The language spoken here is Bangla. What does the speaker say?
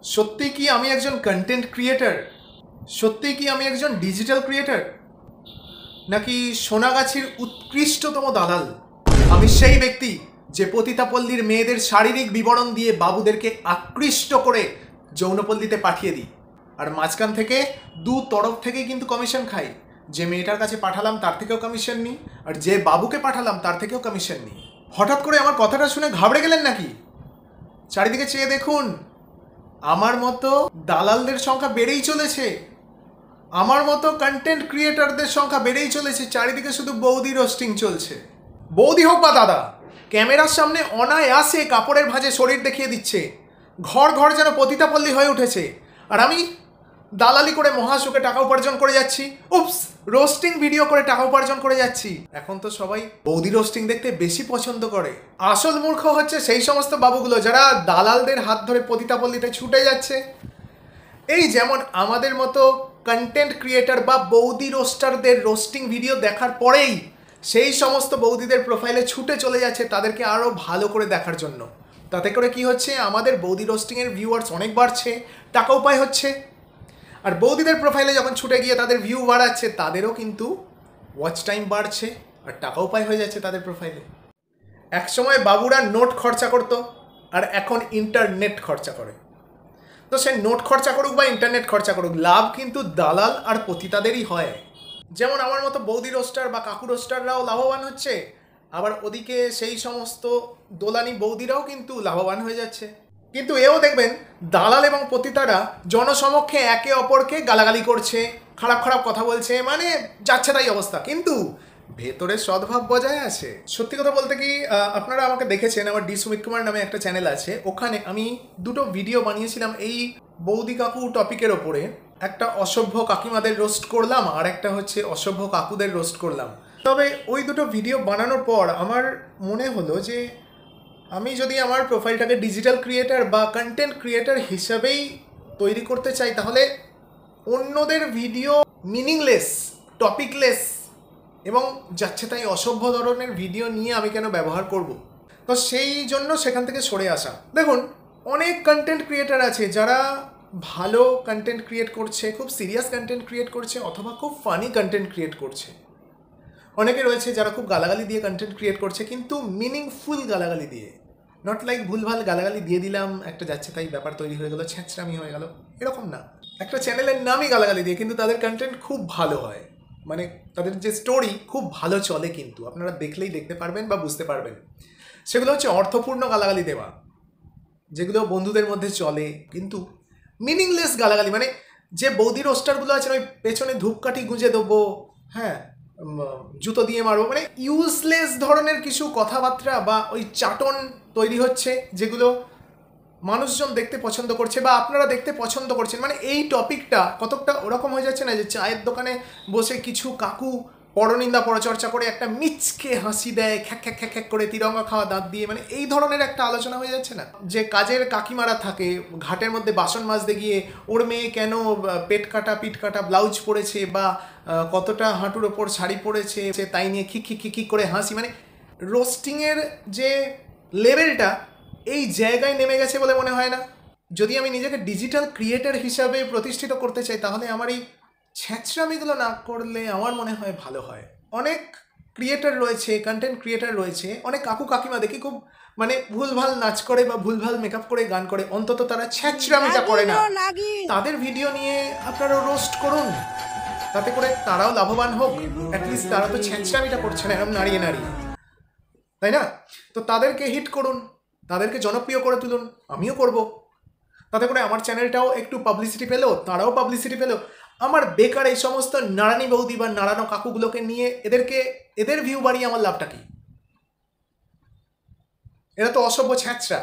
সত্যি কি আমি একজন কন্টেন্ট ক্রিয়েটার? সত্যি কি আমি একজন ডিজিটাল ক্রিয়েটার, নাকি সোনাগাছির উৎকৃষ্টতম দালাল? আমি সেই ব্যক্তি যে পতিতাপল্লীর মেয়েদের শারীরিক বিবরণ দিয়ে বাবুদেরকে আকৃষ্ট করে যৌনপল্লীতে পাঠিয়ে দিই, আর মাঝখান থেকে দু তরফ থেকেই কিন্তু কমিশন খাই। যে মেয়েটার কাছে পাঠালাম তার থেকেও কমিশন নিই, আর যে বাবুকে পাঠালাম তার থেকেও কমিশন নিই। হঠাৎ করে আমার কথাটা শুনে ঘাবড়ে গেলেন নাকি? চারিদিকে চেয়ে দেখুন, আমার মতো দালালদের সংখ্যা বেড়েই চলেছে, আমার মতো কন্টেন্ট ক্রিয়েটারদের সংখ্যা বেড়েই চলেছে। চারিদিকে শুধু বৌদি রোস্টিং চলছে। বৌদি হোক বা দাদা, ক্যামেরার সামনে অনায়াসে কাপড়ের ভাঁজে শরীর দেখিয়ে দিচ্ছে, ঘর ঘর যেন পতিতাপল্লী হয়ে উঠেছে, আর আমি দালালি করে মহাসুখে টাকা উপার্জন করে যাচ্ছি। উপস, রোস্টিং ভিডিও করে টাকা উপার্জন করে যাচ্ছি। এখন তো সবাই বৌদি রোস্টিং দেখতে বেশি পছন্দ করে। আসল মূর্খ হচ্ছে সেই সমস্ত বাবুগুলো যারা দালালদের হাত ধরে পতিতাপল্লীতে ছুটে যাচ্ছে। এই যেমন আমাদের মতো কন্টেন্ট ক্রিয়েটার বা বৌদি রোস্টারদের রোস্টিং ভিডিও দেখার পরেই সেই সমস্ত বৌদিদের প্রোফাইলে ছুটে চলে যাচ্ছে তাদেরকে আরও ভালো করে দেখার জন্য। তাতে করে কি হচ্ছে, আমাদের বৌদি রোস্টিংয়ের ভিউয়ার্স অনেক বাড়ছে, টাকা উপায় হচ্ছে। আর বৌদিদের প্রোফাইলে যখন ছুটে গিয়ে তাদের ভিউ বাড়াচ্ছে, তাদেরও কিন্তু ওয়াচ টাইম বাড়ছে আর টাকা উপায় হয়ে যাচ্ছে তাদের প্রোফাইলে। একসময় বাবুরা নোট খরচা করতো, আর এখন ইন্টারনেট খরচা করে। তো সে নোট খরচা করুক বা ইন্টারনেট খরচা করুক, লাভ কিন্তু দালাল আর পতিতাদেরই হয়। যেমন আমার মতো বৌদি রোস্টার বা কাকু রোস্টাররাও লাভবান হচ্ছে, আবার ওদিকে সেই সমস্ত দোলানি বৌদিরাও কিন্তু লাভবান হয়ে যাচ্ছে। কিন্তু এও দেখবেন, দালাল এবং পতিতারা জনসমক্ষে একে অপরকে গালাগালি করছে, খারাপ খারাপ কথা বলছে, মানে যাচ্ছে তাই অবস্থা, কিন্তু ভেতরে সদ্ভাব বজায় আছে। সত্যি কথা বলতে কি, আপনারা আমাকে দেখেছেন, আমার ডি সুমিত কুমার নামে একটা চ্যানেল আছে, ওখানে আমি দুটো ভিডিও বানিয়েছিলাম এই বৌদি কাকু টপিকের ওপরে। একটা অসভ্য কাকিমাদের রোস্ট করলাম, আর একটা হচ্ছে অসভ্য কাকুদের রোস্ট করলাম। তবে ওই দুটো ভিডিও বানানোর পর আমার মনে হলো যে আমি যদি আমার প্রোফাইলটাকে ডিজিটাল ক্রিয়েটার বা কন্টেন্ট ক্রিয়েটার হিসাবেই তৈরি করতে চাই, তাহলে অন্যদের ভিডিও মিনিংলেস, টপিকলেস এবং যাচ্ছে তাই অসভ্য ধরনের ভিডিও নিয়ে আমি কেন ব্যবহার করব? তো সেই জন্য সেখান থেকে সরে আসা। দেখুন, অনেক কন্টেন্ট ক্রিয়েটার আছে যারা ভালো কন্টেন্ট ক্রিয়েট করছে, খুব সিরিয়াস কন্টেন্ট ক্রিয়েট করছে, অথবা খুব ফানি কন্টেন্ট ক্রিয়েট করছে। অনেকে রয়েছে যারা খুব গালাগালি দিয়ে কন্টেন্ট ক্রিয়েট করছে, কিন্তু মিনিংফুল গালাগালি দিয়ে, নট লাইক ভুলভাল গালাগালি দিয়ে দিলাম, একটা যাচ্ছে তাই ব্যাপার তৈরি হয়ে গেলো, ছ্যাঁচড়ামি হয়ে গেল, এরকম না। একটা চ্যানেলের নামই গালাগালি দিয়ে, কিন্তু তাদের কন্টেন্ট খুব ভালো হয়, মানে তাদের যে স্টোরি খুব ভালো চলে, কিন্তু আপনারা দেখলেই দেখতে পারবেন বা বুঝতে পারবেন। সেগুলো হচ্ছে অর্থপূর্ণ গালাগালি দেওয়া, যেগুলো বন্ধুদের মধ্যে চলে, কিন্তু মিনিংলেস গালাগালি। মানে যে বৌদি রোস্টারগুলো আছে, ওই পেছনে ধূপকাঠি গুঁজে দেবো, হ্যাঁ, জুতো দিয়ে মারবো, মানে ইউজলেস ধরনের কিছু কথাবার্তা বা ওই চাটন তৈরি হচ্ছে, যেগুলো মানুষজন দেখতে পছন্দ করছে বা আপনারা দেখতে পছন্দ করছেন। মানে এই টপিকটা কতকটা ওরকম হয়ে যাচ্ছে না, যে চায়ের দোকানে বসে কিছু কাকু পরনিন্দা পরচর্চা করে একটা মিচকে হাসি দেয়, খ্যাক খ্যাক খ্যাক খ্যাক করে তিরঙ্গা খাওয়া দাঁত দিয়ে, মানে এই ধরনের একটা আলোচনা হয়ে যাচ্ছে না। যে কাজের কাকিমারা থাকে ঘাটের মধ্যে বাসন মাজতে গিয়ে, ওর মেয়ে কেন পেট কাটা পিঠ কাটা ব্লাউজ পরেছে বা কতটা হাঁটুর ওপর শাড়ি পরেছে, তাই নিয়ে খিক খিক খিক করে হাসি, মানে রোস্টিংয়ের যে লেভেলটা এই জায়গায় নেমে গেছে বলে মনে হয় না? যদি আমি নিজেকে ডিজিটাল ক্রিয়েটার হিসাবে প্রতিষ্ঠিত করতে চাই, তাহলে আমার এই ছ্যাঁচড়ামিগুলো না করলে আমার মনে হয় ভালো হয়। অনেক ক্রিয়েটার রয়েছে, কন্টেন্ট ক্রিয়েটার রয়েছে, অনেক কাকু কাকিমা দেখি খুব মানে ভুলভাল নাচ করে বা ভুলভাল মেকআপ করে গান করে, অন্তত তারা ছ্যাঁচড়ামিটা করে না। তাদের ভিডিও নিয়ে আপনারা রোস্ট করুন, তাতে করে তারাও লাভবান হোক। অ্যাটলিস্ট তারা তো ছ্যাঁচড়ামিটা করছে না এরকম নাড়িয়ে নাড়িয়ে, তাই না? তো তাদেরকে হিট করুন, তাদেরকে জনপ্রিয় করে তুলুন, আমিও করব। তাতে করে আমার চ্যানেলটাও একটু পাবলিসিটি পেলো, তারাও পাবলিসিটি পেলো। আমার বেকার এই সমস্ত নাড়ানি বৌদি বা নাড়ানো কাকুগুলোকে নিয়ে এদের ভিউ বাড়িয়ে আমার লাভটা কি? এরা তো অসভ্য ছ্যাঁচড়া।